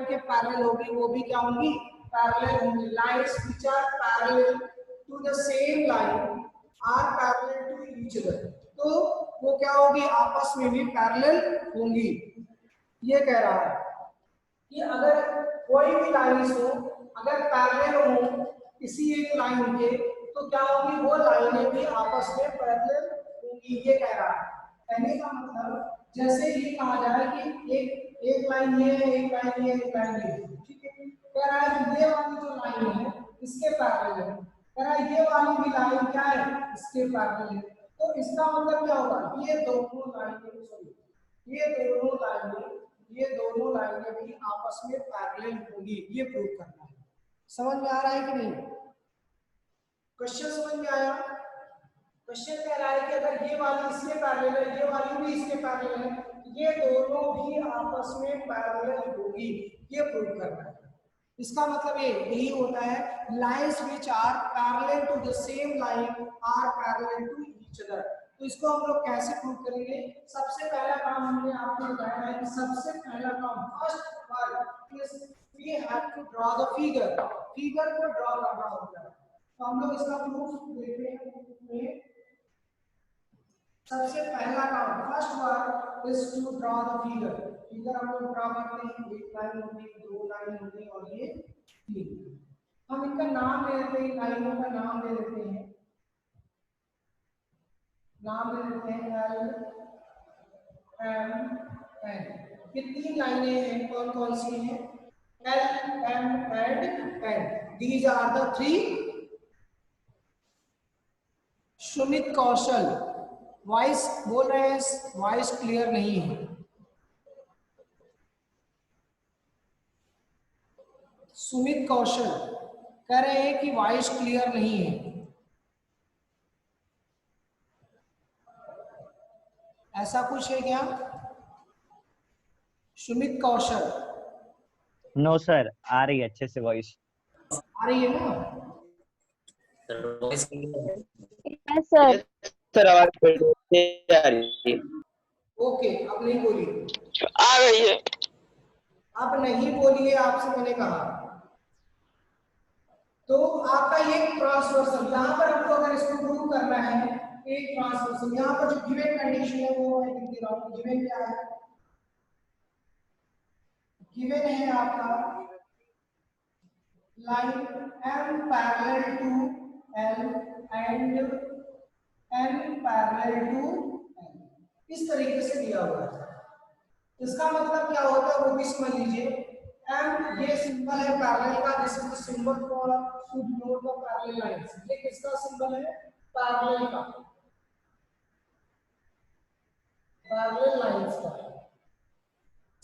के पैरेलल होगी वो भी क्या होंगी, पैरेलल होंगी। Lines which are parallel to the same line are parallel to each other, तो वो क्या होगी, आपस में भी पैरेलल होंगी। ये कह रहा है कि अगर कोई भी लाइंस हो अगर पैरेलल हो किसी एक लाइन के तो क्या होगी, वो लाइनें भी आपस में पैरेलल होंगी। ये कह रहा है। कहने का मतलब जैसे ये कहा जाए कि एक लाइन ये है, एक लाइन ये, एक लाइन ये, ठीक है। कह रहा है कि ये वाली जो लाइन है इसके पैरेलल है, कह रहा है ये वाली भी लाइन क्या है, इसके पैरेलल है। तो इसका मतलब क्या होगा, ये दोनों लाइनें, सॉरी ये दोनों लाइनें भी आपस में पैरेलल होंगी, ये प्रूव करना है। समझ में आ रहा है कि नहीं? क्वेश्चन समझ में आया? क्वेश्चन कह रहा है कि अगर ये वाली इसके पैरेलल है, ये वाली भी इसके पैरेलल है, ये दोनों भी आपस में पैरेलल होगी, ये प्रूव करना है। इसका मतलब यही होता है, lines which are parallel to the same line are parallel to each other. तो इसको हम लोग कैसे प्रूव करेंगे? सबसे पहला काम हमने आपको बताया है कि सबसे पहला काम, first work is we have to draw the figure. Figure को ड्रॉ करना होता है। तो हम लोग इसका प्रूफ देखते हैं। सबसे पहला काम, first work is to draw the figure. Figure हम लोग ड्रॉ करते हैं, एक लाइन होगी, दो लाइन होगी और ये तीन। हम इनका नाम ले लेते हैं, लाइनों का नाम ले लेते हैं, नाम ले लेते हैं एल एम एन। ये तीन लाइनें हैं, कौन कौन सी हैं? L M and N. These are the three. Sumit Kaushal voice बोल रहे हैं, वॉइस क्लियर नहीं है। सुमित कौशल कह रहे हैं कि वॉइस क्लियर नहीं है। ऐसा कुछ है क्या? सुमित कौशल। नो सर, आ रही है अच्छे से वॉइस। आ रही है ना? Yes sir. सर आवाज आ रही है। ओके, अब नहीं बोलिए। आ रही है। अब नहीं बोलिए, आपसे मैंने कहा। तो आपका ये ट्रांसवर्सल, यहाँ पर हमको अगर इसको प्रूव करना है, एक ट्रांसवर्सल, यहाँ पर जो गिवन कंडीशन है वो मैं लिख दे रहा हूँ। गिवन क्या है? गिवन है आपका line m parallel to l and n parallel to n, इस तरीके से दिया हुआ है। इसका मतलब क्या होता है वो भी समझ लीजिए। m ये सिंबल है पैरेलल का, this is the symbol for to denote the parallel lines. ये किसका सिंबल है? पैरेलल का, पैरेलल लाइंस का।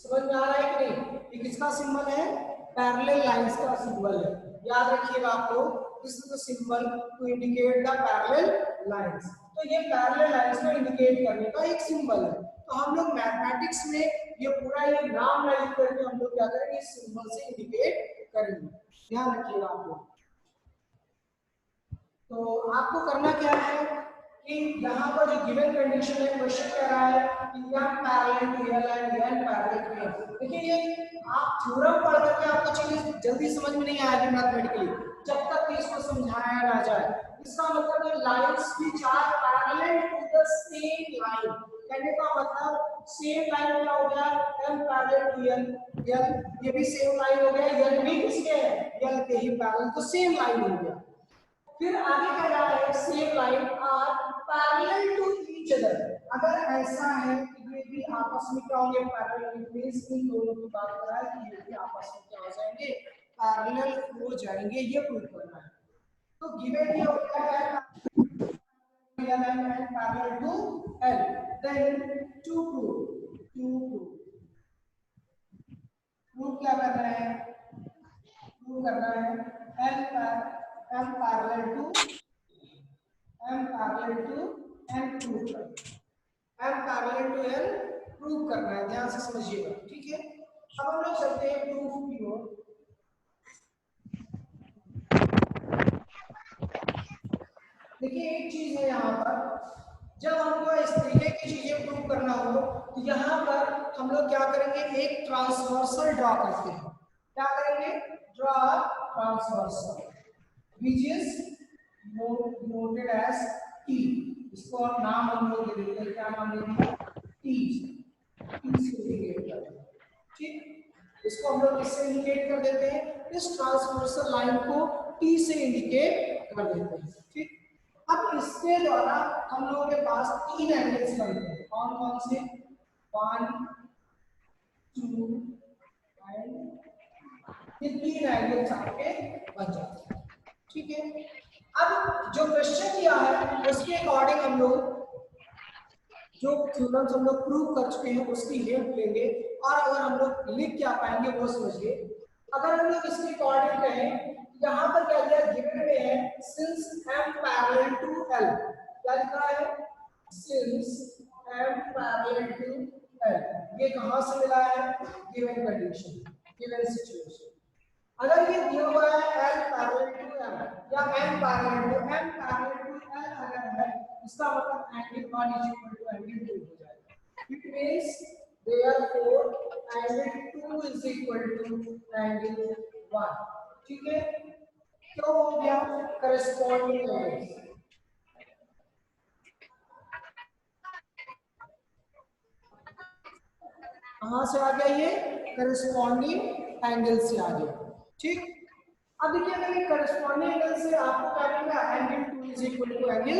समझ में आ रहा है कि नहीं? ये किसका सिंबल है? पैरेलल लाइंस का सिंबल है। याद रखिएगा आप लोग, this is the symbol to indicate the parallel lines. तो ये पैरेलल लाइंस को इंडिकेट करने का एक सिंबल है। तो हम लोग मैथमेटिक्स में ये पूरा ये नाम राइट करके हम लोग क्या करेंगे, इस सिंबल से इंडिकेट करेंगे। ध्यान रखिएगा आप लोग। तो आपको करना क्या है कि यहाँ पर जो गिवन कंडीशन है, क्वेश्चन कह रहा है कि m parallel to l and n parallel to n। देखिए ये आप थ्योरम पढ़ करके आपको चीजें जल्दी समझ में नहीं आएगी मैथमेटिकली, जब तक कि इसको समझाया ना जाए। इसका मतलब ये lines which are parallel to the same line, कहने का मतलब सेम लाइन क्या हो गया? m पैरेलल टू l, ये भी सेम लाइन हो गया, l भी किसके है? l के ही पैरेलल, तो सेम लाइन हो गया। फिर आगे कह रहा है same line are parallel to each other. अगर ऐसा है कि ये भी आपस में क्या होंगे? पैरेलल। मींस इन दोनों की बात कर रहा है कि ये भी आपस में क्या हो जाएंगे? पैरेलल हो जाएंगे, ये प्रूव करना है। तो गिवन ये होता है l and parallel to l, then to prove क्या करना है? प्रूव करना है m parallel to n prove करना है। m parallel to n prove करना है, ध्यान से समझिएगा, ठीक है। अब हम लोग चलते हैं प्रूफ की ओर। देखिए एक चीज है यहाँ पर, जब हमको इस तरीके की चीजें प्रूव करना हो तो यहाँ पर हम लोग क्या करेंगे? एक ट्रांसवर्सल ड्रॉ करते हैं। क्या करेंगे, draw transversal which is noted as T। इसको आप नाम हम लोग दे देते हैं, क्या नाम देंगे, T, T से इंडिकेट कर देते हैं। ठीक, इसको हम लोग किससे इंडिकेट कर देते हैं, इस ट्रांसवर्सल लाइन को T से इंडिकेट कर देते हैं। ठीक, अब इसके द्वारा हम लोगों के पास तीन एंगल्स बनते हैं, कौन कौन से, 1 2 एंड ये तीन एंगल्स आपके बन जाते हैं। ठीक है, अब जो क्वेश्चन दिया है उसके अकॉर्डिंग हम लोग जो थ्योरम्स हम लोग प्रूव कर चुके हैं उसकी हेल्प लेंगे, और अगर हम लोग लिख क्या पाएंगे वो समझिए। अगर हम लोग इसके अकॉर्डिंग कहें, यहाँ पर क्या दिया गिवन में है, since m parallel to l, क्या लिखा है, since m parallel to l, ये कहाँ से मिला है, गिवन कंडीशन, गिवन सिचुएशन। अगर ये दिया हुआ है l पैरेलल टू m या m पैरेलल टू l अगर है, इसका मतलब angle 1 is equal to angle 2 हो जाएगा। It means therefore angle 2 is equal to angle 1। ठीक है, क्यों हो गया, करस्पॉन्डिंग एंगल्स। कहां से आ गया, ये करस्पॉन्डिंग एंगल से आ गया। ठीक, अब देखिए अगर ये करस्पॉन्डिंग एंगल से आपको क्या मिलेगा, angle 2 is equal to angle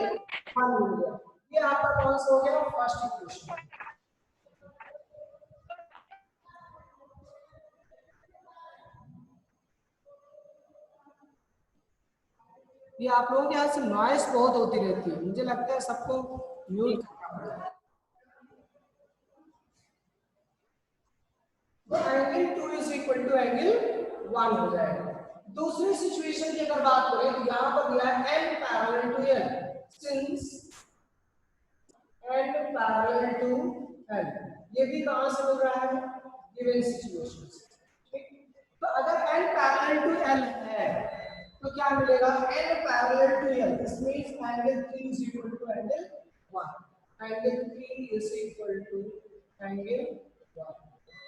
1 मिल गया। ये आपका कौन सा हो गया, फर्स्ट इक्वेशन। ये आप लोगों के यहाँ से नॉइस बहुत होती रहती है, मुझे लगता है सबको म्यूट करना पड़ेगा। Angle 2 is equal to angle 1 हो जाएगा। दूसरी सिचुएशन की अगर बात करें तो यहाँ पर दिया है n पैरेलल टू l, सिंस n पैरेलल टू l, ये भी कहां से मिल रहा है, गिवन सिचुएशन से। ठीक, तो अगर n पैरेलल टू l है तो क्या मिलेगा, n parallel to l, this means angle 3 is equal to angle 1, angle 3 is equal to angle 1।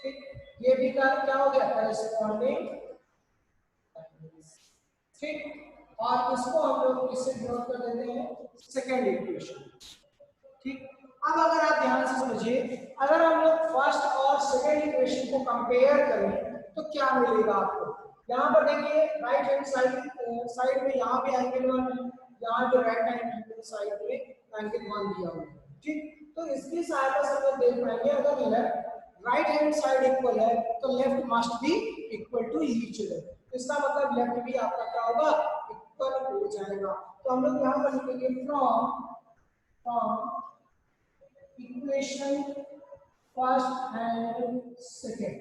ठीक, ये भी क्या हो गया, करस्पॉन्डिंग। ठीक, और इसको हम लोग इससे डिनोट कर देते हैं सेकंड इक्वेशन। ठीक, अब अगर आप ध्यान से समझिए, अगर हम लोग फर्स्ट और सेकंड इक्वेशन को कंपेयर करें तो क्या मिलेगा आपको, यहाँ पर देखिए राइट हैंड साइड में यहाँ पे एंगल 1 है, यहाँ पे राइट हैंड साइड में एंगल 1 दिया हुआ है। ठीक, तो इसकी सहायता से हम लोग देख पाएंगे, अगर left right hand side equal है तो left must be equal to each other, इसका मतलब लेफ्ट भी आपका क्या होगा, इक्वल हो जाएगा। तो हम लोग यहाँ पर लिखेंगे from equation first and second,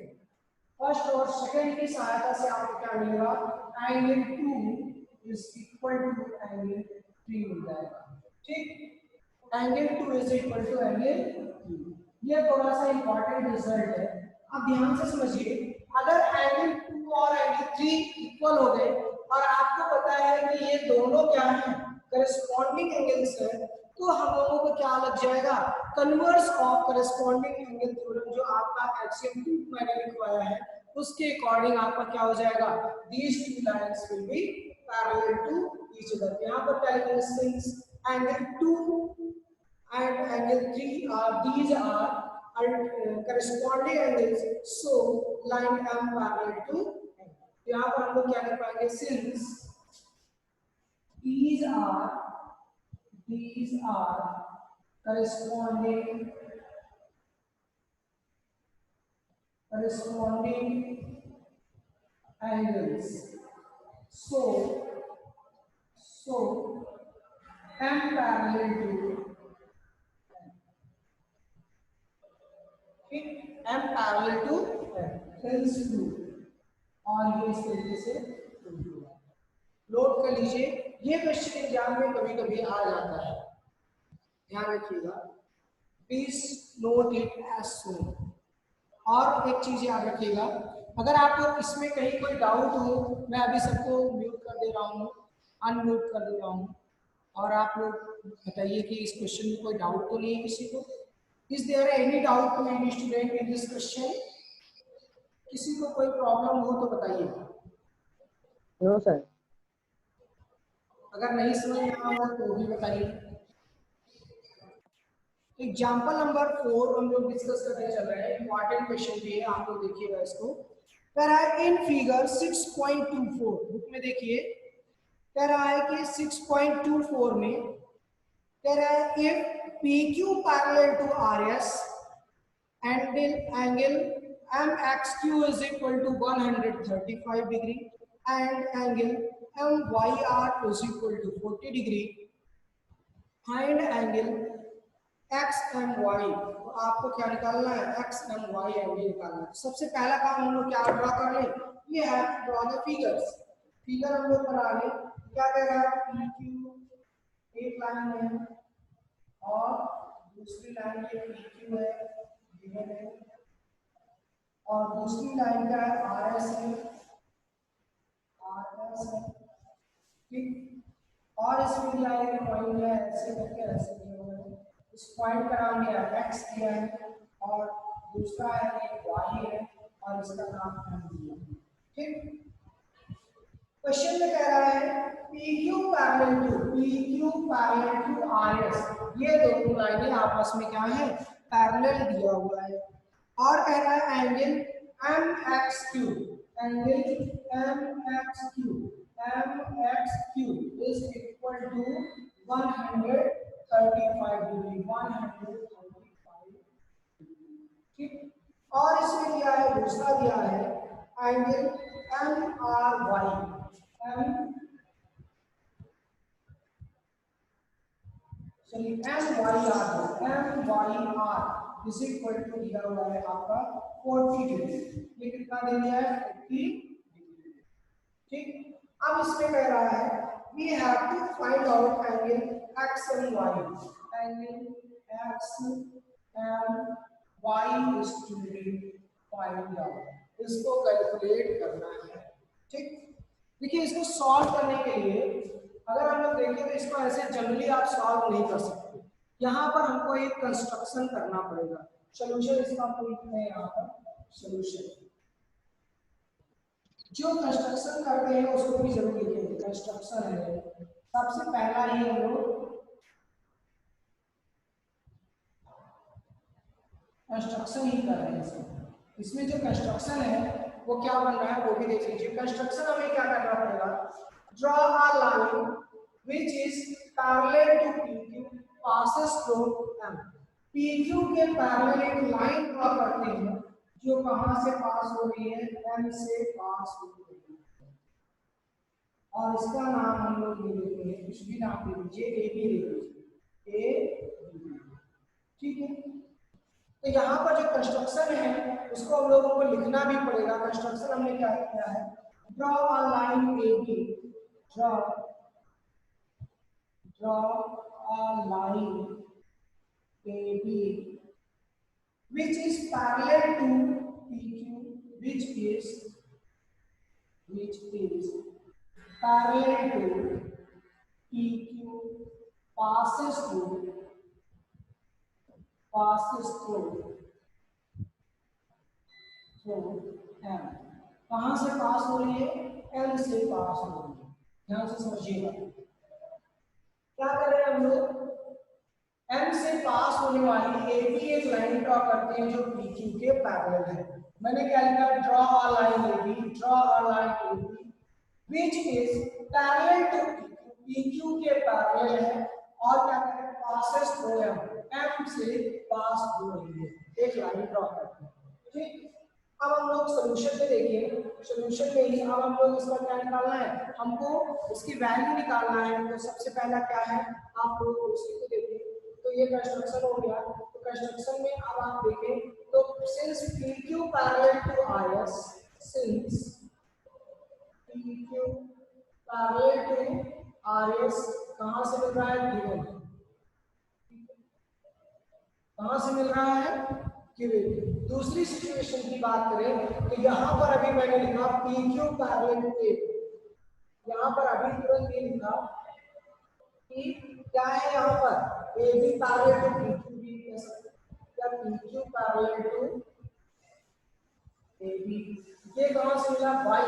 first और सेकंड की सहायता से आपको क्या मिलेगा, angle 2 is equal to angle 3 मिल जाएगा। ठीक, angle 2 is equal to angle 3, ये थोड़ा सा इंपॉर्टेंट रिजल्ट है। अब ध्यान से समझिए, अगर एंगल 2 और एंगल 3 इक्वल हो गए और आपको पता है कि ये दोनों क्या है, करस्पॉन्डिंग एंगल्स है, तो हम लोगों को क्या लग जाएगा, converse of corresponding angle theorem, जो आपका एक्सियम 2 मैंने लिखवाया है उसके अकॉर्डिंग आपका क्या हो जाएगा, these to lines will be parallel to each other. यहां पर क्या लिखेंगे, since angle 2 and angle 3 are these are corresponding angles, so line m parallel to n। यहाँ पर हम लोग क्या कर पाएंगे, since these are corresponding angles, so m parallel to m parallel to hence 2, और ये इस तरीके से नोट कर लीजिए। ये क्वेश्चन एग्जाम में कभी कभी आ जाता है, ध्यान रखिएगा, please note it as soon. और एक चीज याद रखिएगा, अगर आपको इसमें कहीं कोई डाउट हो, मैं अभी सबको म्यूट कर दे रहा हूँ, अनम्यूट कर दे रहा हूँ, और आप लोग बताइए कि इस क्वेश्चन में कोई डाउट तो नहीं है किसी को। Is there any doubt to any student in this question? किसी को कोई प्रॉब्लम हो तो बताइए। No sir. अगर नहीं समझ में आ रहा तो भी बताइए। एग्जाम्पल नंबर 4 हम लोग डिस्कस करने चल रहे हैं, इंपॉर्टेंट क्वेश्चन भी है, आप लोग देखिएगा इसको। कह रहा है इन फिगर 6.24 बुक में देखिए, कह रहा है कि 6.24 में कह रहा है if PQ parallel to RS angle MXQ is equal to 135 degree and angle MYR is equal to 40 degree, find angle XMY। तो आपको क्या निकालना है, XMY एंगल निकालना है। सबसे पहला काम हम लोग क्या ड्रॉ कर लें, ये है ड्रॉ द फिगर्स। फिगर हम लोग बना लें। क्या कह रहा है, PQ एक लाइन है और दूसरी लाइन के PQ है, गिवन है, और दूसरी लाइन का है RS है, RS है, ठीक। और इसमें लाइन का पॉइंट है, ऐसे करके ऐसे किया है, इस पॉइंट का नाम दिया है x दिया है, और दूसरा है एक y है, और इसका नाम m दिया है, ठीक। क्वेश्चन में कह रहा है PQ पैरेलल टू RS, ये दोनों लाइनें आपस में क्या है, पैरेलल दिया हुआ है। और कह रहा है angle MXQ, angle MXQ is equal to 135 degree, 135, ठीक। और इसमें दिया है, दूसरा दिया है angle MRY, MYR is equal to दिया हुआ है आपका 40 डिग्री। ये कितना दे दिया है, 40 डिग्री, ठीक। अब इसमें कह रहा है we have to find out angle x and y, angle x and y is to be find out, इसको कैलकुलेट करना है, ठीक। देखिए इसको सॉल्व करने के लिए अगर हम लोग देखें तो इसको ऐसे जनरली आप सॉल्व नहीं कर सकते, यहाँ पर हमको एक कंस्ट्रक्शन करना पड़ेगा। सॉल्यूशन इसका हम लिखते हैं यहाँ पर सॉल्यूशन। जो कंस्ट्रक्शन करते हैं उसको भी जरूर लिखेंगे, कंस्ट्रक्शन है। सबसे पहला ही हम लोग कंस्ट्रक्शन ही कर रहे हैं। इसमें जो कंस्ट्रक्शन है वो क्या बन रहा है वो भी देख लीजिए। कंस्ट्रक्शन हमें क्या करना पड़ेगा, draw a line which is parallel to PQ passes through M। PQ के पैरेलल एक लाइन ड्रॉ करते हैं जो कहां से पास हो रही है, M से पास हो रही है, और इसका नाम हम लोग ले लेते हैं, कुछ भी नाम दे दीजिए, AB ले लीजिए, AB, ठीक है। तो यहाँ पर जो कंस्ट्रक्शन है उसको हम लोगों को लिखना भी पड़ेगा। कंस्ट्रक्शन हमने क्या किया है, draw a line AB, draw a line AB which is parallel to PQ, which is parallel to PQ, passes through M। कहां से पास हो रही है, M से पास हो रही है। ध्यान से समझिएगा क्या कर रहे हैं हम लोग, M से पास होने वाली AB एक लाइन ड्रॉ करते हैं जो PQ के पैरेलल है। मैंने क्या लिखा, draw a line AB, draw a line AB which is parallel to PQ के पैरेलल है, और क्या करें, passes through M से पास हो रही है, एक लाइन ड्रॉ करते हैं, ठीक। अब हम लोग सॉल्यूशन में देखिए, सॉल्यूशन में ही अब हम लोग इसका क्या निकालना है, हमको उसकी वैल्यू निकालना है। तो सबसे पहला क्या है, आप लोग उसी को देखिए। तो ये कंस्ट्रक्शन हो गया। तो कंस्ट्रक्शन में अब आप देखें तो since PQ parallel to RS, since PQ parallel to RS कहां से मिल रहा है, गिवन, कहां से मिल रहा है, गिवन। दूसरी सिचुएशन की बात करें तो यहाँ पर अभी मैंने लिखा PQ पैरेलल टू AB, यहाँ पर अभी तुरंत ये लिखा कि क्या है, यहाँ पर AB पैरेलल टू PQ भी कह सकते हैं, या PQ parallel to A B, ये कहाँ से मिला? बाई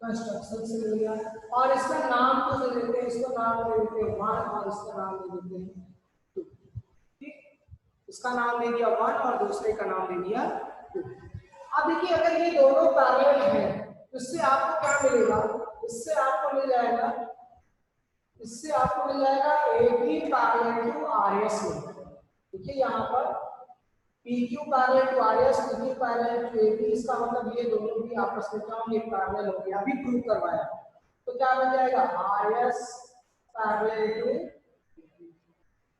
कंस्ट्रक्शन से मिल गया। और इसका नाम तो दे देते हैं, इसको नाम दे देते हैं 1 और इसका नाम दे देते हैं 2। ठीक, इसका नाम दे दिया 1 और दूसरे का नाम दे दिया 2। अब देखिए अगर ये दोनों पैरेलल हैं तो इससे आपको क्या मिलेगा? इससे आपको मिल जाएगा AB पैरेलल टू RS में। देखिए यहाँ पर PQ parallel to RS, PQ parallel to AB, इसका मतलब ये दोनों भी आपस में क्या होंगे? पैरेलल हो गया। अभी प्रूव करवाया तो क्या बन जाएगा? RS parallel to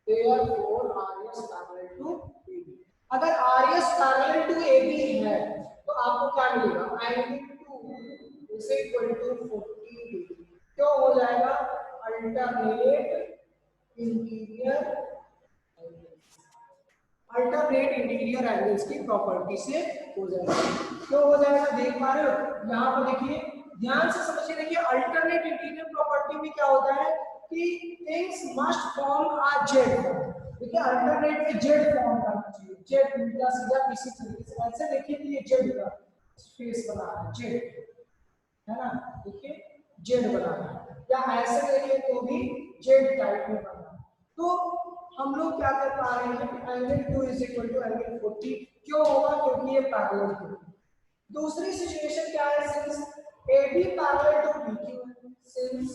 therefore RS parallel to AB। अगर RS पैरेलल टू AB है तो आपको क्या मिलेगा? Angle 2 is equal to 40 degree. क्यों हो जाएगा? अल्टरनेट इंटीरियर एंगल्स की प्रॉपर्टी से हो जाएगा। क्यों हो जाएगा? देख पा रहे हो यहाँ पर? देखिए ध्यान से समझिए। देखिए अल्टरनेट इंटीरियर प्रॉपर्टी में क्या होता है कि things must form a Z. देखिए अल्टरनेट में जेड फॉर्म करना चाहिए, जेड उल्टा सीधा किसी तरीके से। ऐसे देखिए कि ये जेड का स्पेस बना है, जेड है ना? देखिए जेड बना है, या ऐसे देखिए तो भी जेड टाइप में बना है। तो हम लोग क्या कर पा रहे हैं? Angle 2 is equal to angle 40। क्यों होगा? क्योंकि ये पैरेलल है। दूसरी सिचुएशन क्या है? Since AB parallel to PQ, since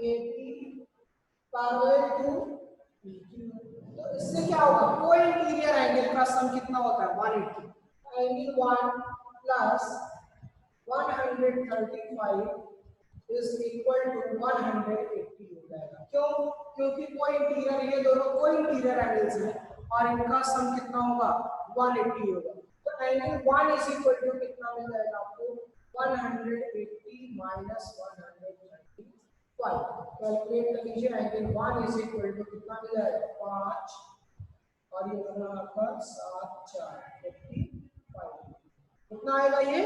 AB parallel to PQ, तो इससे क्या होगा? कोई इंटीरियर एंगल का सम कितना होता है? 180। Angle 1 plus 135 is equal to 180 हो जाएगा। क्यों? क्योंकि कोई इंटीरियर, ये दोनों कोई इंटीरियर एंगल्स हैं और इनका सम कितना होगा? 180 होगा। तो एंगल 1 इज इक्वल टू कितना मिल जाएगा आपको? 180 माइनस 135। कैलकुलेट कर लीजिए। एंगल 1 इज इक्वल टू कितना मिल जाएगा? 5 और ये बना आपका 7 4 45। कितना आएगा? ये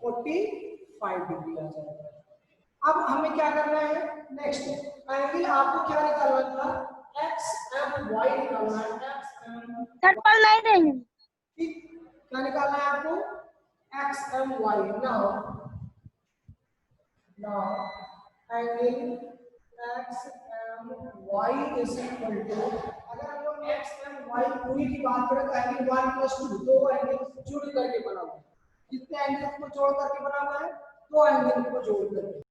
45 डिग्री आ जाएगा। अब हमें क्या करना है? नेक्स्ट एंगल आपको क्या निकालना था? XMY निकालना है। थर्पल नहीं देंगे। ठीक, क्या निकालना है आपको? XMY। Now angle XMY is equal to, अगर हम लोग XMY पूरी की बात करें तो एंगल 1 + 2, दो एंगल जोड़ करके बना हुआ है। कितने एंगल को जोड़ करके बना हुआ है? दो एंगल को जोड़ करके।